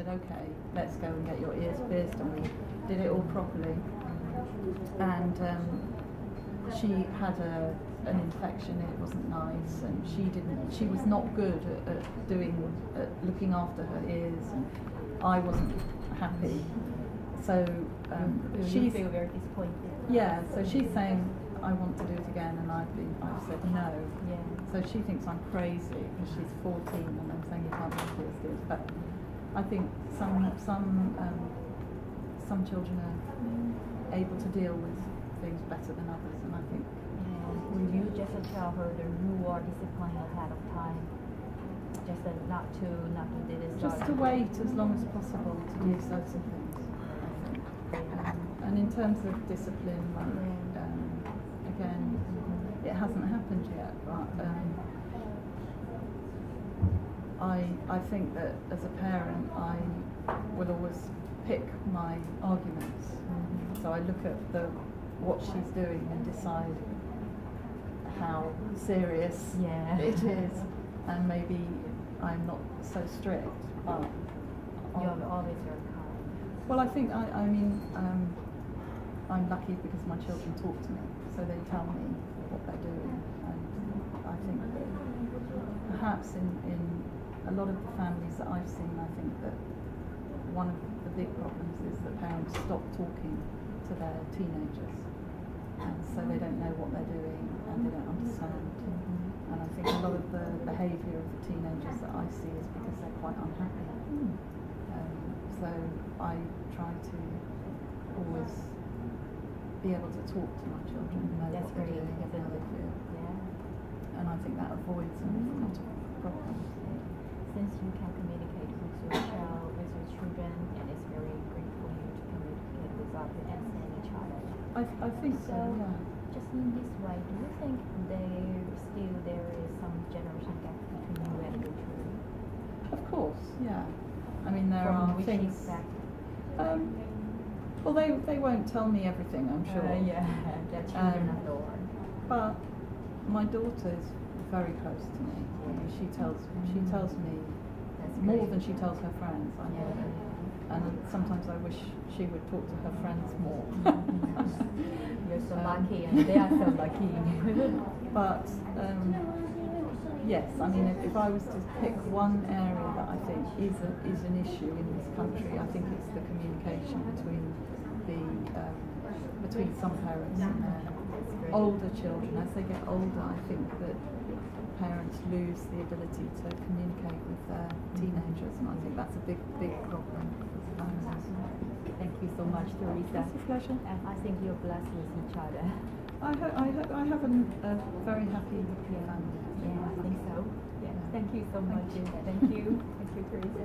said, okay, let's go and get your ears pierced, and we did it all properly. And she had an infection, it wasn't nice, and she was not good at looking after her ears, and I wasn't happy. So she feel very disappointed. Yeah, so she's saying, I want to do it again, and I've said no. Yeah. So she thinks I'm crazy because she's 14 and I'm saying you can't have this. But I think some children are able to deal with things better than others, and I think. Will you just tell her the rule or discipline ahead of time? Just not to do this. Just to wait as long as possible to do certain things. I think. And in terms of discipline, again, it hasn't happened yet, but I think that as a parent, I will always pick my arguments. So I look at what she's doing and decide how serious it is, and maybe I'm not so strict, but you're always very kind. Well, I think I'm lucky because my children talk to me, so they tell me what they're doing, and I think that perhaps in a lot of the families that I've seen, I think that one of the big problems is that parents stop talking to their teenagers, and so they don't know what they're doing and they don't understand. And I think a lot of the behaviour of the teenagers that I see is because they're quite unhappy. So I try to always be able to talk to my children and know what they're doing and how they feel. Yeah. And I think that avoids a lot of problems. Since you can communicate with your child, with your children, and it's very great for you to communicate without understanding each other. I think so, yeah. Just in this way, do you think there is some generation gap between you and your children? Of course, yeah. I mean, there are things. Well, they won't tell me everything, I'm sure. Yeah, their children adore. But my daughter is very close to me. She tells me more than she tells her friends. I know. And sometimes I wish she would talk to her friends more. You're so lucky, and they are so lucky. But yes, I mean, if I was to pick one area that I think is an issue in this country, I think it's the communication between some parents and their older children. As they get older, I think that parents lose the ability to communicate with their teenagers, and I think that's a big problem. Thank you so much, Theresa. It's a pleasure. And I think you're blessed with each other. I have a very happy family. Yeah, I think so. Yeah. Thank you so much. Thank you. Thank you, Theresa.